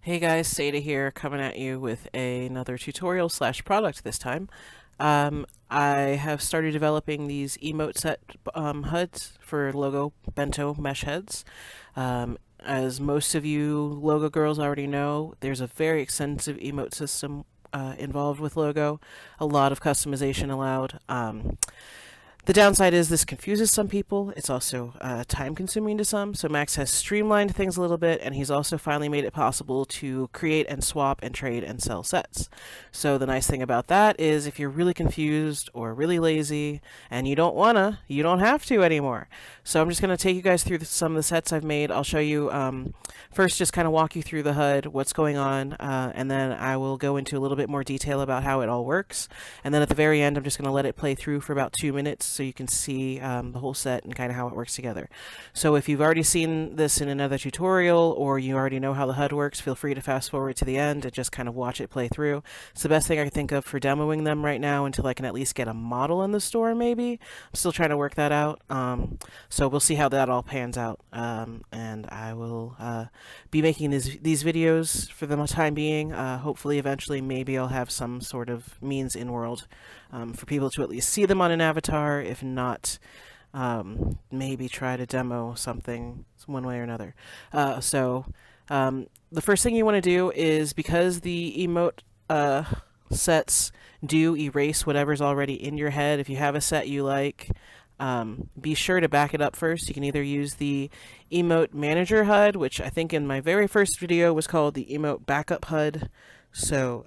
Hey guys, Seda here, coming at you with another tutorial slash product this time. I have started developing these Emote Set HUDs for logo bento mesh heads. As most of you logo girls already know, there's a very extensive emote system involved with logo, a lot of customization allowed. The downside is this confuses some people. It's also time consuming to some. So Max has streamlined things a little bit, and he's also finally made it possible to create and swap and trade and sell sets. So the nice thing about that is if you're really confused or really lazy and you don't wanna, you don't have to anymore. So I'm just going to take you guys through some of the sets I've made. I'll show you first, just kind of walk you through the HUD, what's going on, and then I will go into a little bit more detail about how it all works. And then at the very end, I'm just going to let it play through for about 2 minutes so you can see the whole set and kind of how it works together. So if you've already seen this in another tutorial or you already know how the HUD works, feel free to fast forward to the end and just kind of watch it play through. It's the best thing I can think of for demoing them right now until I can at least get a model in the store, maybe. I'm still trying to work that out. So we'll see how that all pans out. And I will be making these videos for the time being. Hopefully, eventually, maybe I'll have some sort of means in world for people to at least see them on an avatar. If not, maybe try to demo something one way or another. The first thing you want to do is, because the emote sets do erase whatever's already in your head. If you have a set you like, be sure to back it up first. You can either use the Emote Manager HUD, which I think in my very first video was called the Emote Backup HUD. So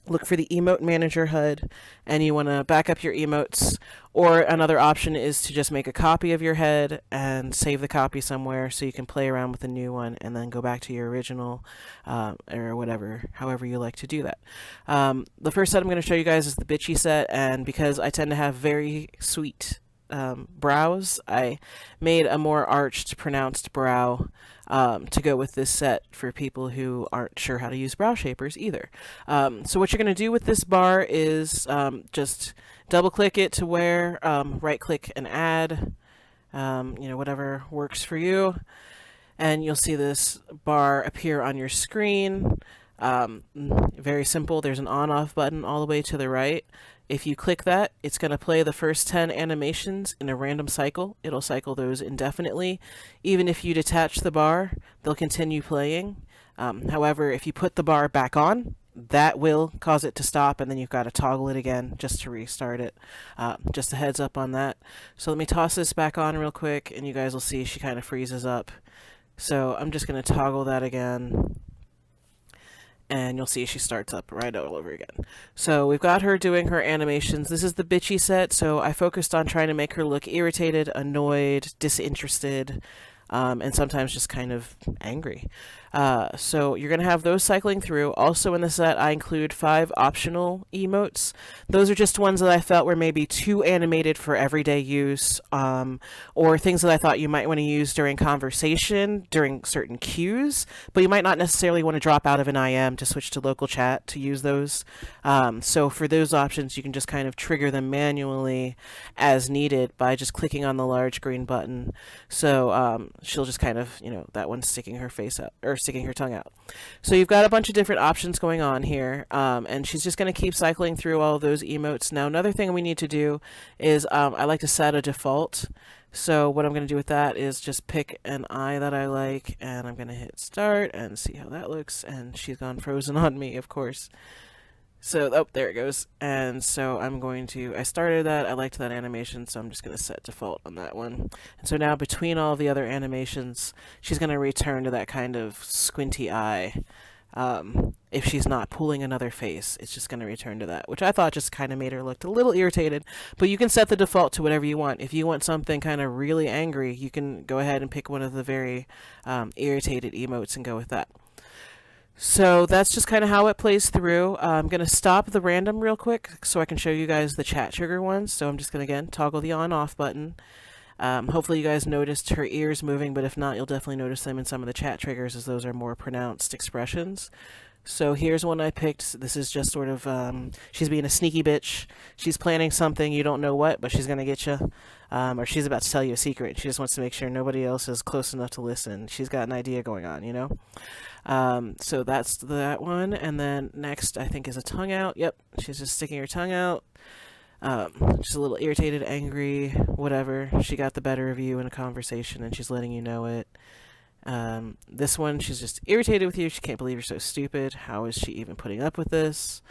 look for the Emote Manager HUD, and you want to back up your emotes. Or another option is to just make a copy of your head and save the copy somewhere so you can play around with the new one and then go back to your original, or whatever, however you like to do that. The first set I'm going to show you guys is the bitchy set, and because I tend to have very sweet brows, I made a more arched, pronounced brow to go with this set for people who aren't sure how to use brow shapers either. So what you're going to do with this bar is just double click it to where, right click and add, whatever works for you, and you'll see this bar appear on your screen. Very simple. There's an on-off button all the way to the right. If you click that, it's going to play the first 10 animations in a random cycle. It'll cycle those indefinitely. Even if you detach the bar, they'll continue playing. However, if you put the bar back on, that will cause it to stop, and then you've got to toggle it again just to restart it. Just a heads up on that. So let me toss this back on real quick, and you guys will see she kind of freezes up. So I'm just going to toggle that again, and you'll see she starts up right all over again. So we've got her doing her animations. This is the bitchy set, so I focused on trying to make her look irritated, annoyed, disinterested, and sometimes just kind of angry. So you're going to have those cycling through. Also in the set, I include 5 optional emotes. Those are just ones that I felt were maybe too animated for everyday use, or things that I thought you might want to use during conversation, during certain cues, but you might not necessarily want to drop out of an IM to switch to local chat to use those. So for those options, you can just kind of trigger them manually as needed by just clicking on the large green button. So she'll just kind of, that one's sticking her face out, or sticking her tongue out. So you've got a bunch of different options going on here, and she's just going to keep cycling through all of those emotes. Now, another thing we need to do is I like to set a default. So what I'm going to do with that is just pick an eye that I like, and I'm going to hit start and see how that looks. And she's gone frozen on me, of course. So, oh, there it goes. And so I started that, I liked that animation, so I'm just going to set default on that one. And so now between all the other animations, she's going to return to that kind of squinty eye. If she's not pulling another face, it's just going to return to that, which I thought just kind of made her look a little irritated. But you can set the default to whatever you want. If you want something kind of really angry, you can go ahead and pick one of the very irritated emotes and go with that. So that's just kind of how it plays through. I'm going to stop the random real quick so I can show you guys the chat trigger ones. So I'm just going to, again, toggle the on-off button. Hopefully you guys noticed her ears moving, but if not, you'll definitely notice them in some of the chat triggers, as those are more pronounced expressions. So here's one I picked. This is just sort of, she's being a sneaky bitch. She's planning something, you don't know what, but she's going to get you. Or she's about to tell you a secret. She just wants to make sure nobody else is close enough to listen. She's got an idea going on, So that's that one. And then next, I think, is a tongue out. Yep, she's just sticking her tongue out. Just a little irritated, angry, whatever. She got the better of you in a conversation and she's letting you know it. This one, she's just irritated with you. She can't believe you're so stupid. How is she even putting up with this?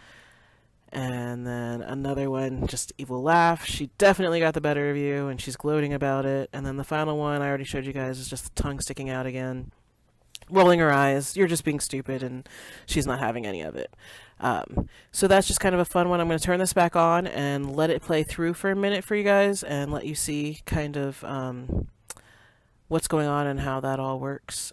And then another one, just evil laugh. She definitely got the better of you and she's gloating about it. And then the final one I already showed you guys is just the tongue sticking out again, rolling her eyes. You're just being stupid and she's not having any of it. So that's just kind of a fun one. I'm going to turn this back on and let it play through for a minute for you guys and let you see kind of what's going on and how that all works.